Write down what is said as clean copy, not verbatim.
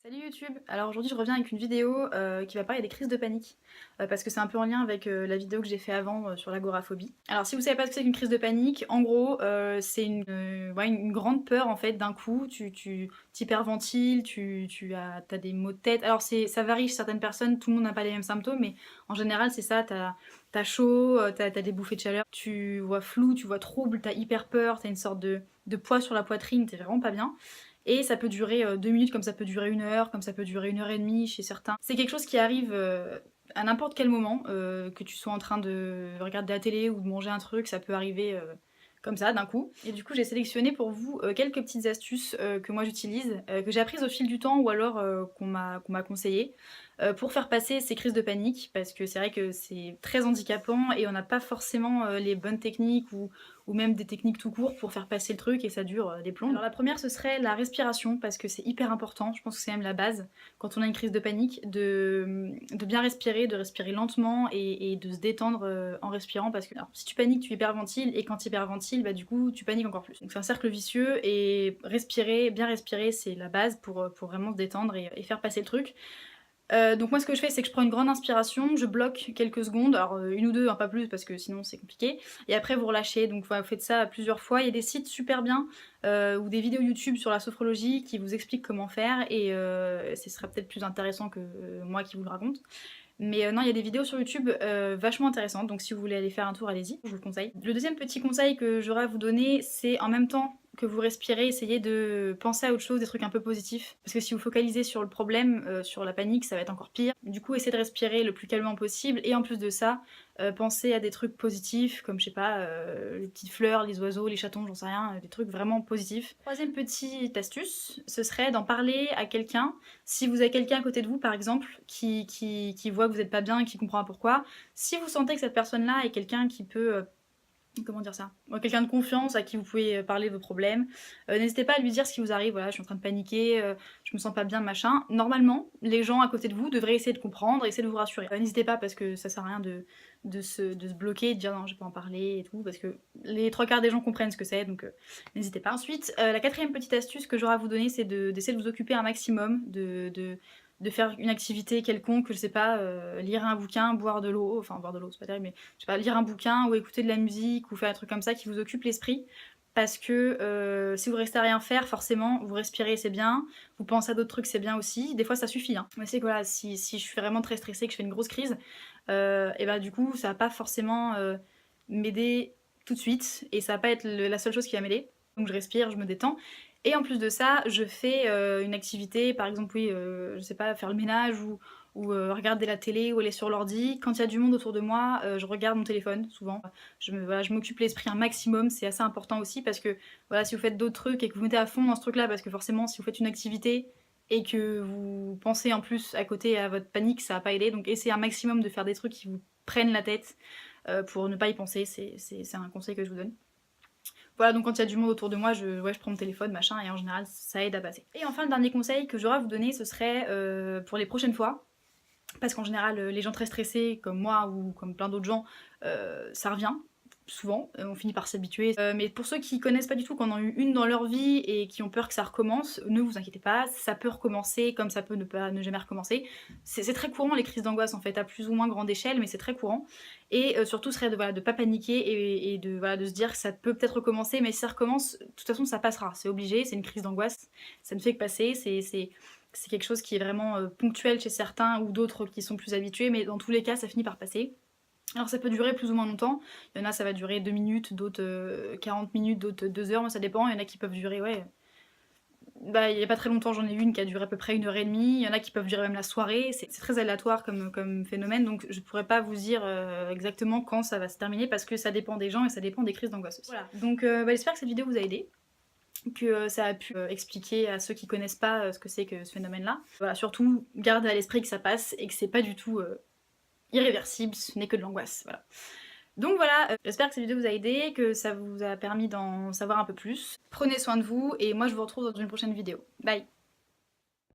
Salut YouTube! Alors aujourd'hui je reviens avec une vidéo qui va parler des crises de panique parce que c'est un peu en lien avec la vidéo que j'ai fait avant sur l'agoraphobie. Alors si vous savez pas ce que c'est qu'une crise de panique, en gros c'est ouais, une grande peur en fait d'un coup, tu t'hyperventiles, t'as des maux de tête. Alors ça varie chez certaines personnes, tout le monde n'a pas les mêmes symptômes mais en général c'est ça, t'as chaud, t'as des bouffées de chaleur, tu vois flou, tu vois trouble, t'as hyper peur, t'as une sorte de poids sur la poitrine, t'es vraiment pas bien. Et ça peut durer 2 minutes, comme ça peut durer 1 heure, comme ça peut durer 1 heure et demie chez certains. C'est quelque chose qui arrive à n'importe quel moment, que tu sois en train de regarder la télé ou de manger un truc, ça peut arriver comme ça d'un coup. Et du coup j'ai sélectionné pour vous quelques petites astuces que moi j'utilise, que j'ai apprises au fil du temps ou alors qu'on m'a conseillé pour faire passer ces crises de panique, parce que c'est vrai que c'est très handicapant et on n'a pas forcément les bonnes techniques ou même des techniques tout court pour faire passer le truc et ça dure des plombs. Alors la première ce serait la respiration parce que c'est hyper important, je pense que c'est même la base quand on a une crise de panique, de bien respirer, de respirer lentement et de se détendre en respirant parce que alors, si tu paniques tu hyperventiles et quand tu hyperventiles bah du coup tu paniques encore plus. Donc c'est un cercle vicieux et respirer, bien respirer c'est la base pour vraiment se détendre et faire passer le truc. Donc moi ce que je fais c'est que je prends une grande inspiration, je bloque quelques secondes, alors une ou deux, hein, pas plus parce que sinon c'est compliqué, et après vous relâchez, donc voilà, vous faites ça plusieurs fois. Il y a des sites super bien ou des vidéos YouTube sur la sophrologie qui vous expliquent comment faire et ce sera peut-être plus intéressant que moi qui vous le raconte. Mais non, il y a des vidéos sur YouTube vachement intéressantes, donc si vous voulez aller faire un tour, allez-y, je vous le conseille. Le deuxième petit conseil que j'aurais à vous donner, c'est en même temps que vous respirez, essayez de penser à autre chose, des trucs un peu positifs. Parce que si vous focalisez sur le problème, sur la panique, ça va être encore pire. Du coup, essayez de respirer le plus calmement possible, et en plus de ça, pensez à des trucs positifs, comme je sais pas, les petites fleurs, les oiseaux, les chatons, j'en sais rien, des trucs vraiment positifs. Troisième petite astuce, ce serait d'en parler à quelqu'un. Si vous avez quelqu'un à côté de vous, par exemple, qui voit que vous n'êtes pas bien et qui comprend pas pourquoi, si vous sentez que cette personne-là est quelqu'un qui peut comment dire ça, quelqu'un de confiance à qui vous pouvez parler de vos problèmes. N'hésitez pas à lui dire ce qui vous arrive, voilà, je suis en train de paniquer, je me sens pas bien, machin. Normalement, les gens à côté de vous devraient essayer de comprendre, essayer de vous rassurer. N'hésitez pas parce que ça sert à rien de se bloquer, de dire non, je vais pas en parler et tout, parce que les trois quarts des gens comprennent ce que c'est, donc n'hésitez pas. Ensuite, la quatrième petite astuce que j'aurai à vous donner, c'est d'essayer de vous occuper un maximum, de faire une activité quelconque, je sais pas, lire un bouquin, boire de l'eau, enfin boire de l'eau c'est pas terrible, mais je sais pas, lire un bouquin ou écouter de la musique ou faire un truc comme ça qui vous occupe l'esprit. Parce que si vous restez à rien faire, forcément, vous respirez, c'est bien, vous pensez à d'autres trucs, c'est bien aussi, des fois ça suffit. Hein. Mais c'est que voilà, si je suis vraiment très stressée, que je fais une grosse crise, et bah du coup, ça va pas forcément m'aider tout de suite, et ça va pas être la seule chose qui va m'aider. Donc je respire, je me détends. Et en plus de ça, je fais une activité, par exemple, oui, je sais pas, faire le ménage ou regarder la télé ou aller sur l'ordi. Quand il y a du monde autour de moi, je regarde mon téléphone, souvent. Voilà, je m'occupe l'esprit un maximum, c'est assez important aussi parce que voilà, si vous faites d'autres trucs et que vous mettez à fond dans ce truc-là, parce que forcément, si vous faites une activité et que vous pensez en plus à côté à votre panique, ça va pas aider. Donc essayez un maximum de faire des trucs qui vous prennent la tête pour ne pas y penser, c'est un conseil que je vous donne. Voilà, donc quand il y a du monde autour de moi, je prends mon téléphone, machin, et en général, ça aide à passer. Et enfin, le dernier conseil que j'aurais à vous donner, ce serait pour les prochaines fois, parce qu'en général, les gens très stressés, comme moi ou comme plein d'autres gens, ça revient. Souvent, on finit par s'habituer. Mais pour ceux qui connaissent pas du tout, qu'on en a eu une dans leur vie et qui ont peur que ça recommence, ne vous inquiétez pas, ça peut recommencer comme ça peut ne jamais recommencer. C'est très courant les crises d'angoisse en fait, à plus ou moins grande échelle, mais c'est très courant. Et surtout, ce serait de, voilà, de pas paniquer et de, voilà, de se dire que ça peut peut-être recommencer, mais si ça recommence, de toute façon ça passera, c'est obligé, c'est une crise d'angoisse, ça ne fait que passer, c'est quelque chose qui est vraiment ponctuel chez certains ou d'autres qui sont plus habitués, mais dans tous les cas ça finit par passer. Alors ça peut durer plus ou moins longtemps, il y en a ça va durer 2 minutes, d'autres 40 minutes, d'autres 2 heures, moi ça dépend, il y en a qui peuvent durer, ouais... Bah il y a pas très longtemps j'en ai eu une qui a duré à peu près 1 heure et demie, il y en a qui peuvent durer même la soirée, c'est très aléatoire comme phénomène, donc je pourrais pas vous dire exactement quand ça va se terminer parce que ça dépend des gens et ça dépend des crises d'angoisse aussi. Voilà, donc j'espère que cette vidéo vous a aidé, que ça a pu expliquer à ceux qui connaissent pas ce que c'est que ce phénomène-là. Voilà, surtout gardez à l'esprit que ça passe et que c'est pas du tout irréversible, ce n'est que de l'angoisse, voilà. Donc voilà, j'espère que cette vidéo vous a aidé, que ça vous a permis d'en savoir un peu plus. Prenez soin de vous et moi je vous retrouve dans une prochaine vidéo. Bye!